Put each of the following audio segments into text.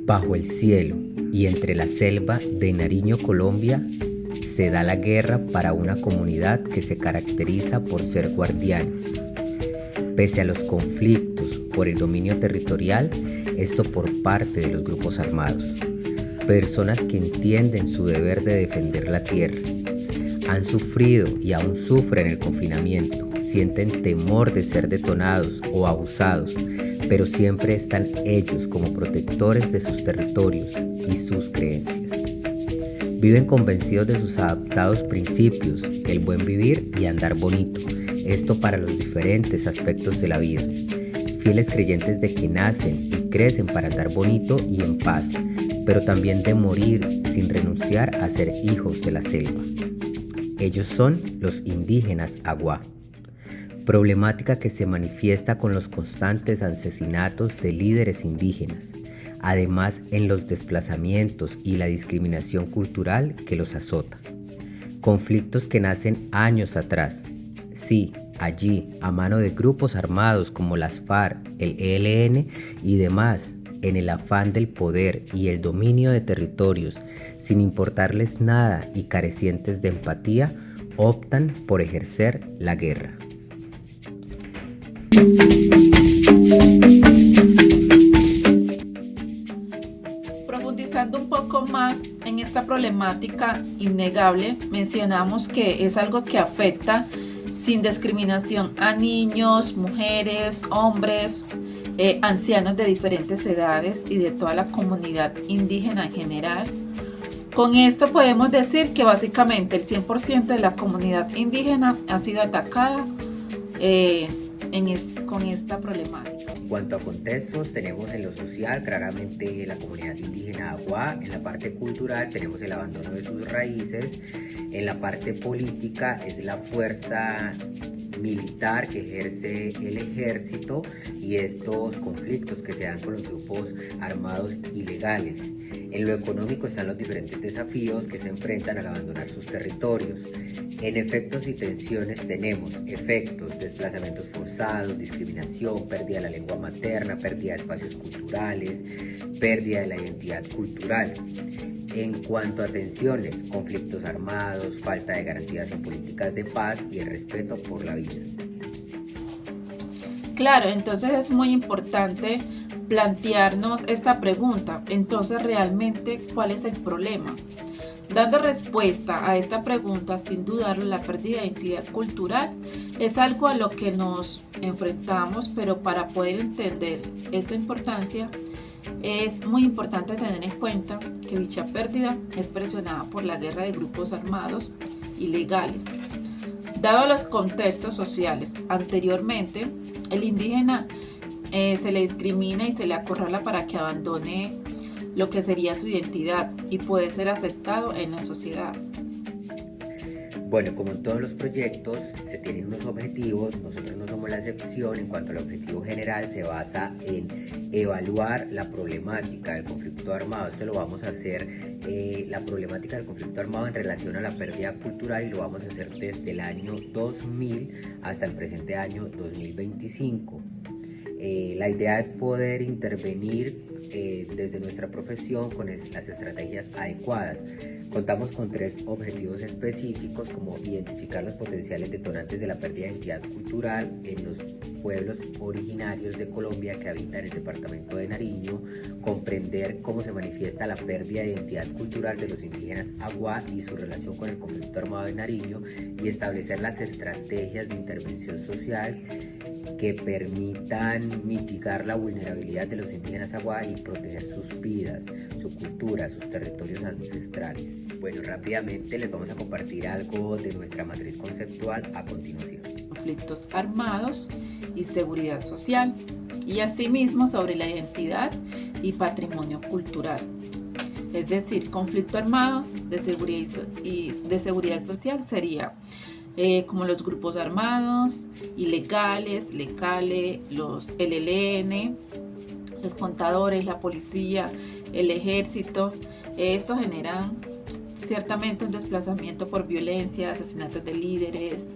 Bajo el cielo y entre la selva de Nariño, Colombia, se da la guerra para una comunidad que se caracteriza por ser guardianes. Pese a los conflictos por el dominio territorial, esto por parte de los grupos armados. Personas que entienden su deber de defender la tierra. Han sufrido y aún sufren el confinamiento, sienten temor de ser detonados o abusados, pero siempre están ellos como protectores de sus territorios y sus creencias. Viven convencidos de sus adaptados principios, el buen vivir y andar bonito, esto para los diferentes aspectos de la vida. Fieles creyentes de que nacen y crecen para andar bonito y en paz, pero también de morir sin renunciar a ser hijos de la selva. Ellos son los indígenas Aguá. Problemática que se manifiesta con los constantes asesinatos de líderes indígenas, además en los desplazamientos y la discriminación cultural que los azota. Conflictos que nacen años atrás, sí, allí, a mano de grupos armados como las FARC, el ELN y demás, en el afán del poder y el dominio de territorios, sin importarles nada y carecientes de empatía, optan por ejercer la guerra. Profundizando un poco más en esta problemática innegable, mencionamos que es algo que afecta sin discriminación a niños, mujeres, hombres, ancianos de diferentes edades y de toda la comunidad indígena en general. Con esto podemos decir que básicamente el 100% de la comunidad indígena ha sido atacada con esta problemática. En cuanto a contextos, tenemos en lo social claramente la comunidad indígena Aguá, en la parte cultural tenemos el abandono de sus raíces, en la parte política es la fuerza militar que ejerce el ejército y estos conflictos que se dan con los grupos armados ilegales. En lo económico están los diferentes desafíos que se enfrentan al abandonar sus territorios. En efectos y tensiones tenemos efectos, desplazamientos forzados, discriminación, pérdida de la lengua materna, pérdida de espacios culturales, pérdida de la identidad cultural. En cuanto a tensiones, conflictos armados, falta de garantías en políticas de paz y el respeto por la vida. Claro, entonces es muy importante plantearnos esta pregunta. Entonces, realmente, ¿cuál es el problema? Dando respuesta a esta pregunta, sin dudarlo, la pérdida de identidad cultural es algo a lo que nos enfrentamos, pero para poder entender esta importancia, es muy importante tener en cuenta que dicha pérdida es presionada por la guerra de grupos armados ilegales. Dado los contextos sociales anteriormente, el indígena se le discrimina y se le acorrala para que abandone lo que sería su identidad y puede ser aceptado en la sociedad. Bueno, como en todos los proyectos, se tienen unos objetivos, nosotros no somos la excepción. En cuanto al objetivo general, se basa en evaluar la problemática del conflicto armado. Esto lo vamos a hacer, la problemática del conflicto armado en relación a la pérdida cultural, y lo vamos a hacer desde el año 2000 hasta el presente año 2025. La idea es poder intervenir desde nuestra profesión con las estrategias adecuadas. Contamos con 3 objetivos específicos, como identificar los potenciales detonantes de la pérdida de identidad cultural en los pueblos originarios de Colombia que habitan el departamento de Nariño, comprender cómo se manifiesta la pérdida de identidad cultural de los indígenas Aguá y su relación con el conflicto armado de Nariño, y establecer las estrategias de intervención social que permitan mitigar la vulnerabilidad de los indígenas Aguá y proteger sus vidas, su cultura, sus territorios ancestrales. Bueno, rápidamente les vamos a compartir algo de nuestra matriz conceptual a continuación. Conflictos armados y seguridad social, y asimismo sobre la identidad y patrimonio cultural. Es decir, conflicto armado de seguridad social sería como los grupos armados, ilegales, LECALE, el ELN, los contadores, la policía, el ejército. Esto generan ciertamente un desplazamiento por violencia, asesinatos de líderes,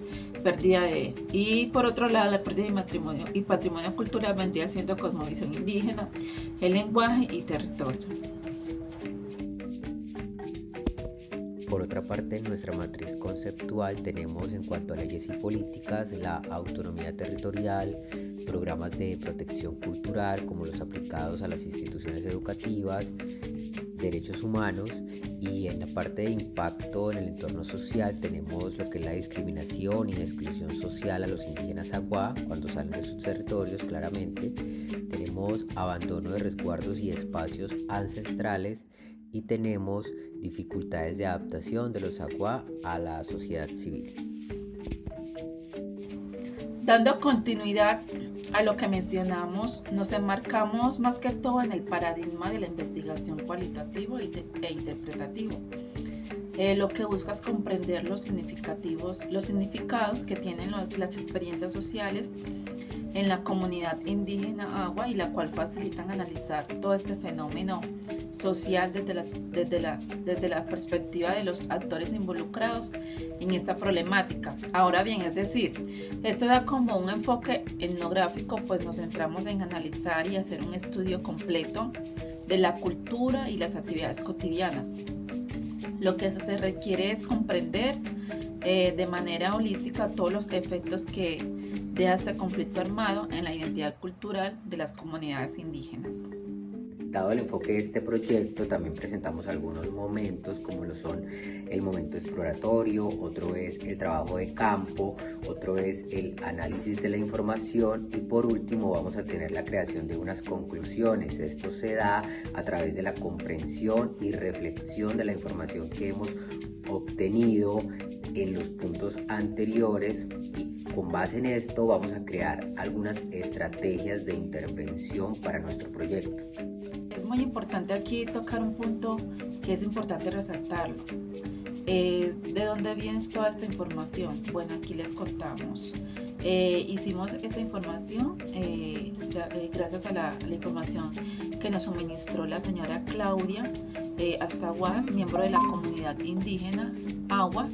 y por otro lado la pérdida de matrimonio y patrimonio cultural vendría siendo cosmovisión indígena, el lenguaje y territorio. Por otra parte, en nuestra matriz conceptual tenemos en cuanto a leyes y políticas la autonomía territorial, programas de protección cultural como los aplicados a las instituciones educativas, derechos humanos, y en la parte de impacto en el entorno social tenemos lo que es la discriminación y la exclusión social a los indígenas aguá cuando salen de sus territorios, claramente. Tenemos abandono de resguardos y espacios ancestrales y tenemos dificultades de adaptación de los aguá a la sociedad civil. Dando continuidad a lo que mencionamos, nos enmarcamos más que todo en el paradigma de la investigación cualitativo e interpretativo. Lo que busca es comprender los significados que tienen las experiencias sociales en la comunidad indígena agua y la cual facilitan analizar todo este fenómeno social desde la perspectiva de los actores involucrados en esta problemática. Ahora bien, es decir, esto da como un enfoque etnográfico, pues nos centramos en analizar y hacer un estudio completo de la cultura y las actividades cotidianas. Lo que se requiere es comprender de manera holística todos los efectos que deja este conflicto armado en la identidad cultural de las comunidades indígenas. Dado el enfoque de este proyecto, también presentamos algunos momentos como lo son el momento exploratorio, otro es el trabajo de campo, otro es el análisis de la información y por último vamos a tener la creación de unas conclusiones. Esto se da a través de la comprensión y reflexión de la información que hemos obtenido en los puntos anteriores y con base en esto vamos a crear algunas estrategias de intervención para nuestro proyecto. Es muy importante aquí tocar un punto que es importante resaltarlo. ¿De dónde viene toda esta información? Bueno, aquí les contamos. Hicimos esta información gracias a la información que nos suministró la señora Claudia Astaguas, miembro de la comunidad indígena Agua,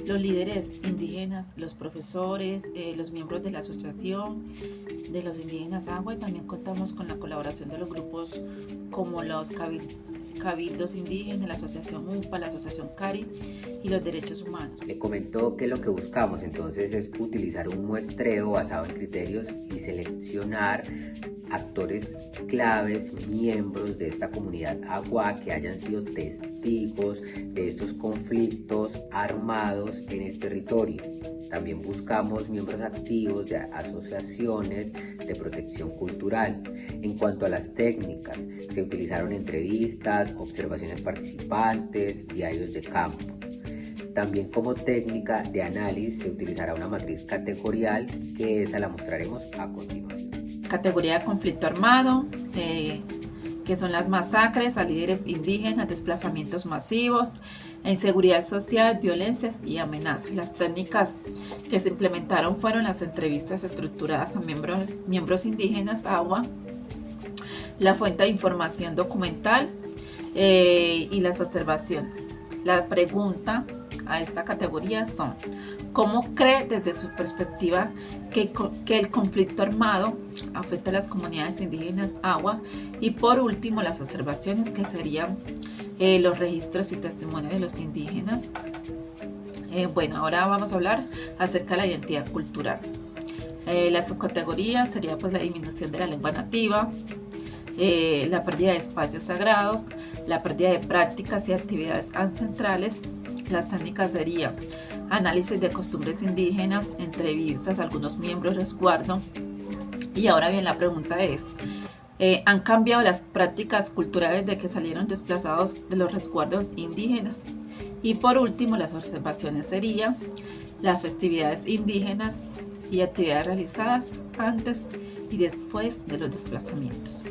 los líderes indígenas, los profesores, los miembros de la asociación de los indígenas Agua, y también contamos con la colaboración de los grupos como los cabildos indígenas, la asociación UPA, la asociación CARI y los derechos humanos. Le comentó que lo que buscamos entonces es utilizar un muestreo basado en criterios y seleccionar actores claves, miembros de esta comunidad aguá que hayan sido testigos de estos conflictos armados en el territorio. También buscamos miembros activos de asociaciones de protección cultural. En cuanto a las técnicas, se utilizaron entrevistas, observaciones participantes, diarios de campo. También como técnica de análisis se utilizará una matriz categorial, que esa la mostraremos a continuación. Categoría de conflicto armado, que son las masacres a líderes indígenas, desplazamientos masivos, inseguridad social, violencias y amenazas. Las técnicas que se implementaron fueron las entrevistas estructuradas a miembros indígenas, agua, la fuente de información documental y las observaciones. La pregunta a esta categoría son: ¿cómo cree desde su perspectiva que el conflicto armado afecta a las comunidades indígenas agua? Y por último, las observaciones, que serían los registros y testimonios de los indígenas. Bueno, ahora vamos a hablar acerca de la identidad cultural. La subcategoría sería pues la disminución de la lengua nativa, la pérdida de espacios sagrados, la pérdida de prácticas y actividades ancestrales. Las técnicas serían análisis de costumbres indígenas, entrevistas a algunos miembros de resguardo. Y ahora bien, la pregunta es: ¿han cambiado las prácticas culturales de que salieron desplazados de los resguardos indígenas? Y por último, las observaciones serían las festividades indígenas y actividades realizadas antes y después de los desplazamientos.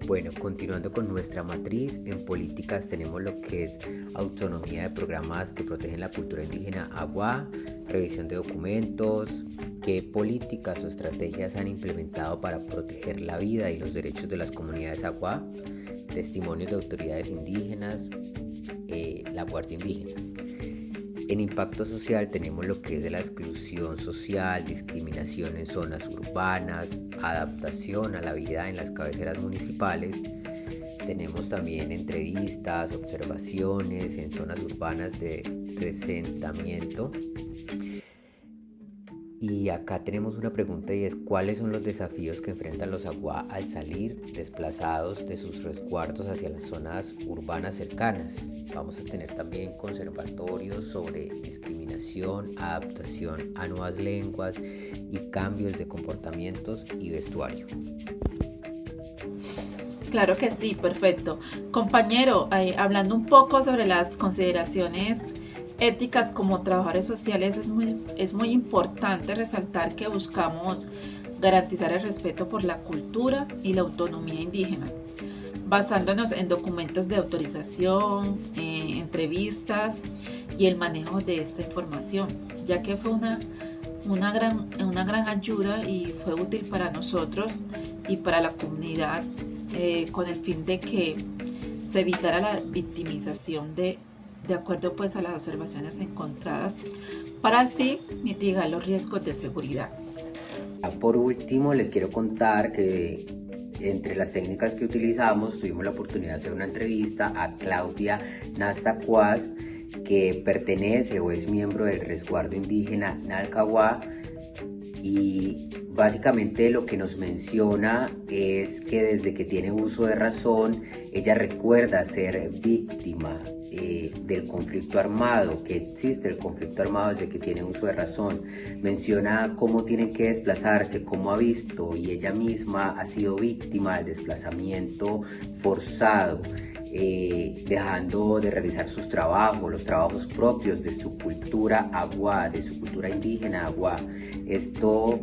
Bueno, continuando con nuestra matriz, en políticas tenemos lo que es autonomía de programas que protegen la cultura indígena aguá, revisión de documentos, qué políticas o estrategias han implementado para proteger la vida y los derechos de las comunidades aguá, testimonios de autoridades indígenas, la Guardia Indígena. En impacto social tenemos lo que es de la exclusión social, discriminación en zonas urbanas, adaptación a la vida en las cabeceras municipales. Tenemos también entrevistas, observaciones en zonas urbanas de asentamiento. Y acá tenemos una pregunta y es: ¿cuáles son los desafíos que enfrentan los aguá al salir desplazados de sus resguardos hacia las zonas urbanas cercanas? Vamos a tener también conservatorios sobre discriminación, adaptación a nuevas lenguas y cambios de comportamientos y vestuario. Claro que sí, perfecto. Compañero, hablando un poco sobre las consideraciones éticas como trabajadores sociales, es muy importante resaltar que buscamos garantizar el respeto por la cultura y la autonomía indígena, basándonos en documentos de autorización, entrevistas y el manejo de esta información, ya que fue una gran ayuda y fue útil para nosotros y para la comunidad, con el fin de que se evitara la victimización de acuerdo pues a las observaciones encontradas, para así mitigar los riesgos de seguridad. Por último, les quiero contar que entre las técnicas que utilizamos tuvimos la oportunidad de hacer una entrevista a Claudia Nastacuaz, que pertenece o es miembro del resguardo indígena Nalcahuá, y básicamente lo que nos menciona es que desde que tiene uso de razón ella recuerda ser víctima del conflicto armado, que existe el conflicto armado desde que tiene uso de razón. Menciona cómo tienen que desplazarse, cómo ha visto y ella misma ha sido víctima del desplazamiento forzado, dejando de realizar sus trabajos, los trabajos propios de su cultura aguá, de su cultura indígena aguá. Esto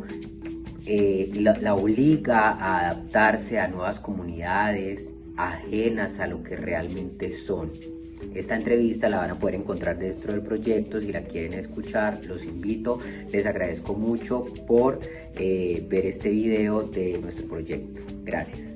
la obliga a adaptarse a nuevas comunidades ajenas a lo que realmente son. Esta entrevista la van a poder encontrar dentro del proyecto. Si la quieren escuchar, los invito. Les agradezco mucho por ver este video de nuestro proyecto. Gracias.